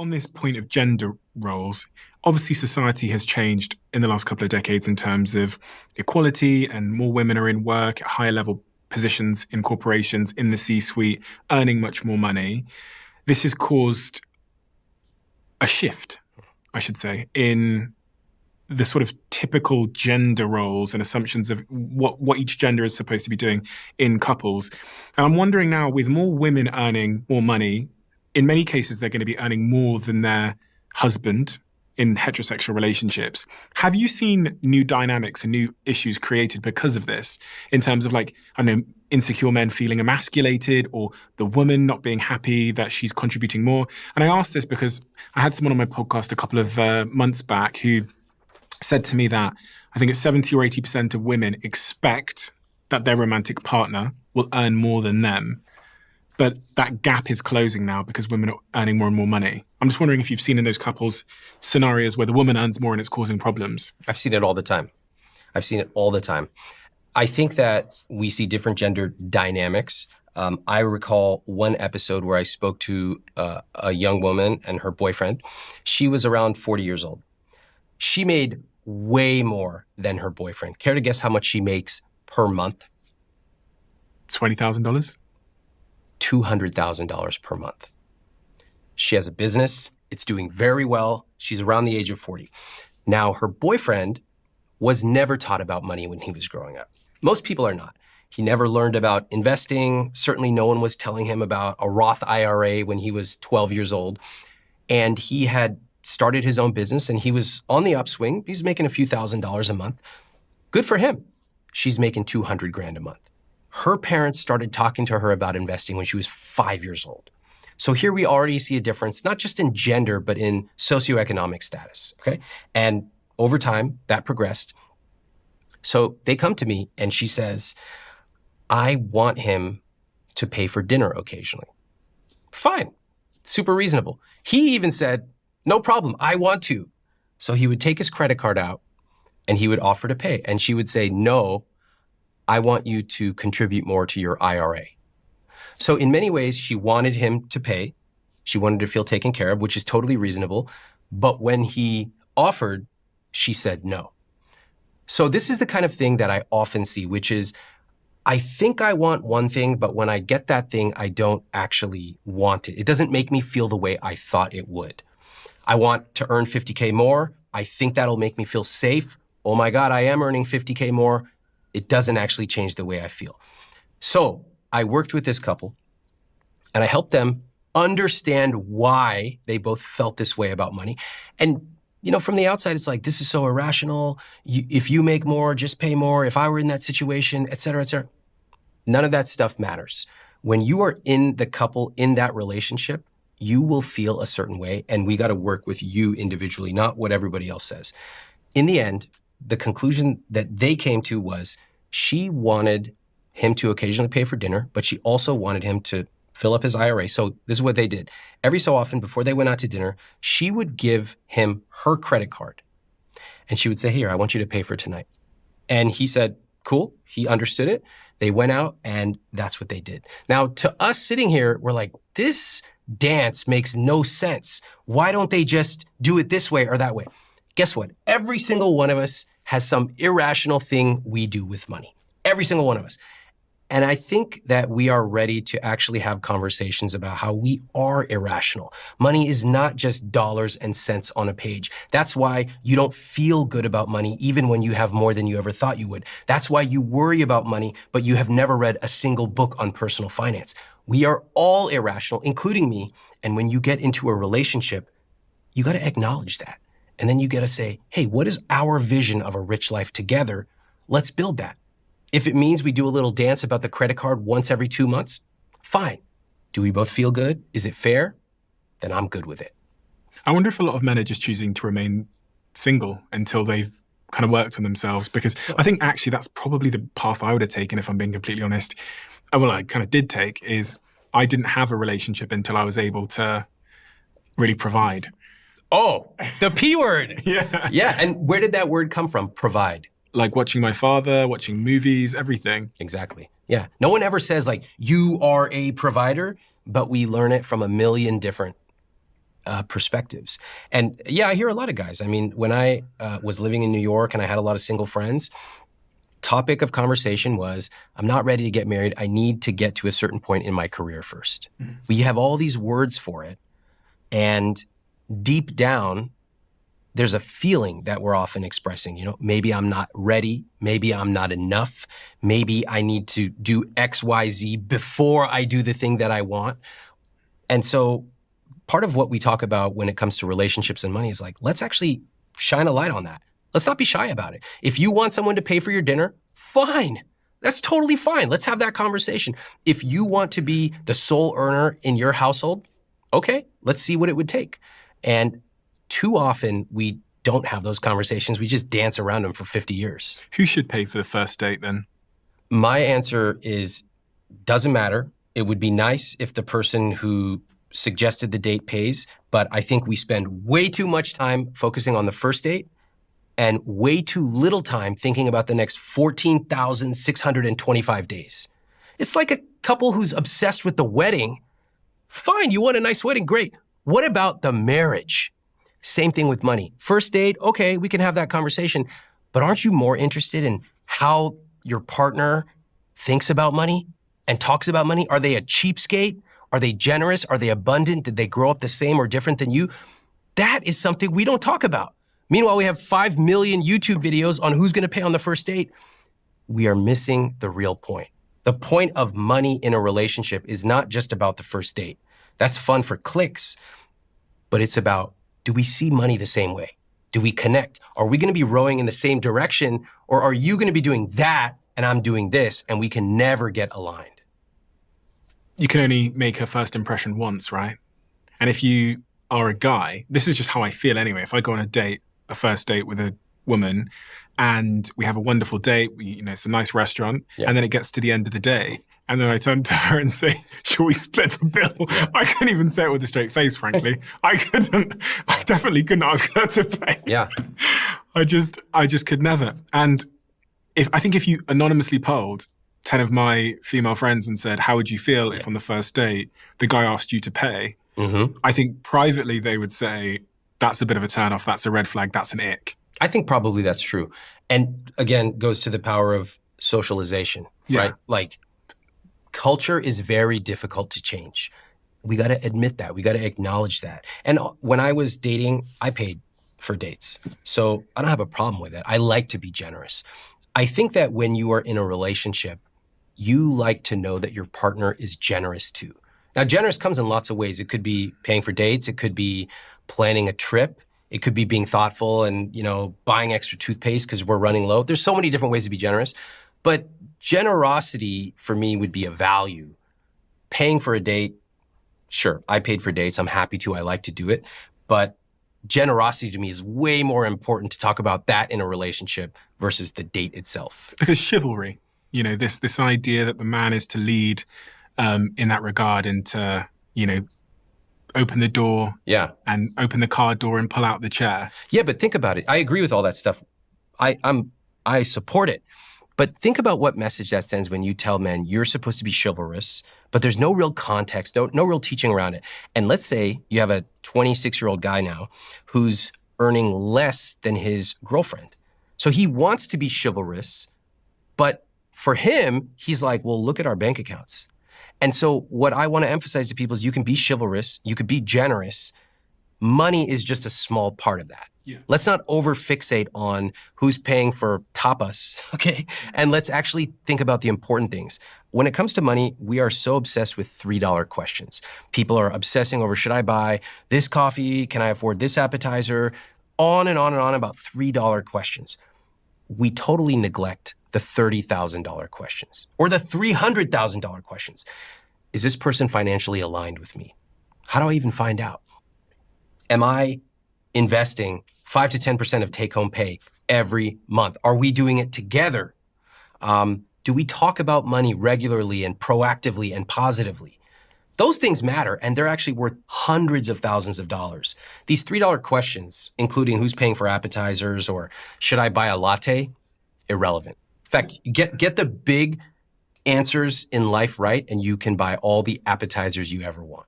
On this point of gender roles, obviously society has changed in the last couple of decades in terms of equality, and more women are in work at higher level positions in corporations, in the C-suite, earning much more money. This has caused a shift, I should say, in the sort of typical gender roles and assumptions of what each gender is supposed to be doing in couples. And I'm wondering now, with more women earning more money, in many cases, they're going to be earning more than their husband in heterosexual relationships. Have you seen new dynamics and new issues created because of this, in terms of, like, I don't know, insecure men feeling emasculated, or the woman not being happy that she's contributing more? And I asked this because I had someone on my podcast a couple of months back who said to me that I think it's 70 or 80% of women expect that their romantic partner will earn more than them. But that gap is closing now because women are earning more and more money. I'm just wondering if you've seen in those couples scenarios where the woman earns more and it's causing problems. I've seen it all the time. I think that we see different gender dynamics. I recall one episode where I spoke to a young woman and her boyfriend. She was around 40 years old. She made way more than her boyfriend. Care to guess how much she makes per month? $20,000? $200,000 per month. She has a business. It's doing very well. She's around the age of 40. Now, her boyfriend was never taught about money when he was growing up. Most people are not. He never learned about investing. Certainly no one was telling him about a Roth IRA when he was 12 years old. And he had started his own business and he was on the upswing. He's making a few $1,000s a month. Good for him. She's making $200,000 a month. Her parents started talking to her about investing when she was 5 years old. So here we already see a difference, not just in gender, but in socioeconomic status, okay? And over time, that progressed. So they come to me and she says, I want him to pay for dinner occasionally. Fine, super reasonable. He even said, no problem, I want to. So he would take his credit card out and he would offer to pay. And she would say, no, I want you to contribute more to your IRA. So in many ways, she wanted him to pay. She wanted to feel taken care of, which is totally reasonable. But when he offered, she said no. So this is the kind of thing that I often see, which is, I think I want one thing, but when I get that thing, I don't actually want it. It doesn't make me feel the way I thought it would. I want to earn 50K more. I think that'll make me feel safe. Oh my God, I am earning 50K more. It doesn't actually change the way I feel. So I worked with this couple and I helped them understand why they both felt this way about money. And, you know, from the outside, it's like, this is so irrational. If you make more, just pay more. If I were in that situation, et cetera, et cetera. None of that stuff matters. When you are in the couple, in that relationship, you will feel a certain way. And we got to work with you individually, not what everybody else says. In the end, the conclusion that they came to was she wanted him to occasionally pay for dinner, but she also wanted him to fill up his IRA. So this is what they did. Every so often, before they went out to dinner, she would give him her credit card. And she would say, here, I want you to pay for tonight. And he said, cool. He understood it. They went out and that's what they did. Now, to us sitting here, we're like, this dance makes no sense. Why don't they just do it this way or that way? Guess what? Every single one of us has some irrational thing we do with money. Every single one of us. And I think that we are ready to actually have conversations about how we are irrational. Money is not just dollars and cents on a page. That's why you don't feel good about money even when you have more than you ever thought you would. That's why you worry about money, but you have never read a single book on personal finance. We are all irrational, including me. And when you get into a relationship, you got to acknowledge that. And then you got to say, hey, what is our vision of a rich life together? Let's build that. If it means we do a little dance about the credit card once every 2 months, fine. Do we both feel good? Is it fair? Then I'm good with it. I wonder if a lot of men are just choosing to remain single until they've kind of worked on themselves, because I think actually that's probably the path I would have taken if I'm being completely honest. Well, I kind of did take is I didn't have a relationship until I was able to really provide. Oh, the P word. Yeah. Yeah, and where did that word come from? Provide. Like watching my father, watching movies, everything. Exactly. Yeah. No one ever says like, you are a provider, but we learn it from a million different perspectives. And yeah, I hear a lot of guys. I mean, when I was living in New York and I had a lot of single friends, topic of conversation was, I'm not ready to get married. I need to get to a certain point in my career first. Mm-hmm. We have all these words for it. And deep down, there's a feeling that we're often expressing, you know, maybe I'm not ready, maybe I'm not enough, maybe I need to do X, Y, Z before I do the thing that I want. And so part of what we talk about when it comes to relationships and money is like, let's actually shine a light on that. Let's not be shy about it. If you want someone to pay for your dinner, fine. That's totally fine. Let's have that conversation. If you want to be the sole earner in your household, okay, let's see what it would take. And too often, we don't have those conversations. We just dance around them for 50 years. Who should pay for the first date then? My answer is, doesn't matter. It would be nice if the person who suggested the date pays, but I think we spend way too much time focusing on the first date and way too little time thinking about the next 14,625 days. It's like a couple who's obsessed with the wedding. Fine, you want a nice wedding, great. What about the marriage? Same thing with money. First date, okay, we can have that conversation, but aren't you more interested in how your partner thinks about money and talks about money? Are they a cheapskate? Are they generous? Are they abundant? Did they grow up the same or different than you? That is something we don't talk about. Meanwhile, we have 5 million YouTube videos on who's going to pay on the first date. We are missing the real point. The point of money in a relationship is not just about the first date. That's fun for clicks, but it's about, do we see money the same way? Do we connect? Are we going to be rowing in the same direction, or are you going to be doing that and I'm doing this, and we can never get aligned? You can only make a first impression once, right? And if you are a guy, this is just how I feel anyway. If I go on a first date with a woman, and we have a wonderful date, it's a nice restaurant, and then it gets to the end of the day, and then I turn to her and say, "Shall we split the bill?" Yeah. I couldn't even say it with a straight face, frankly. I definitely couldn't ask her to pay. Yeah. I just could never. And I think if you anonymously polled 10 of my female friends and said, how would you feel if on the first date, the guy asked you to pay? Mm-hmm. I think privately they would say, that's a bit of a turnoff, that's a red flag, that's an ick. I think probably that's true. And again, goes to the power of socialization, right? Like, culture is very difficult to change. We got to admit that. We got to acknowledge that. And when I was dating, I paid for dates. So I don't have a problem with it. I like to be generous. I think that when you are in a relationship, you like to know that your partner is generous too. Now, generous comes in lots of ways. It could be paying for dates. It could be planning a trip. It could be being thoughtful and, buying extra toothpaste because we're running low. There's so many different ways to be generous. But generosity for me would be a value. Paying for a date, sure, I paid for dates. I'm happy to. I like to do it. But generosity to me is way more important to talk about that in a relationship versus the date itself. Because chivalry, this idea that the man is to lead in that regard and to, open the door and open the car door and pull out the chair. Yeah, but think about it. I agree with all that stuff. I support it. But think about what message that sends when you tell men you're supposed to be chivalrous, but there's no real context, no real teaching around it. And let's say you have a 26-year-old guy now who's earning less than his girlfriend. So he wants to be chivalrous, but for him, he's like, well, look at our bank accounts. And so what I want to emphasize to people is you can be chivalrous, you could be generous. Money is just a small part of that. Yeah. Let's not over-fixate on who's paying for tapas, okay? And let's actually think about the important things. When it comes to money, we are so obsessed with $3 questions. People are obsessing over, should I buy this coffee? Can I afford this appetizer? On and on and on about $3 questions. We totally neglect the $30,000 questions or the $300,000 questions. Is this person financially aligned with me? How do I even find out? Am I investing 5 to 10% of take-home pay every month? Are we doing it together? Do we talk about money regularly and proactively and positively? Those things matter, and they're actually worth hundreds of thousands of dollars. These $3 questions, including who's paying for appetizers or should I buy a latte, irrelevant. In fact, get the big answers in life right, and you can buy all the appetizers you ever want.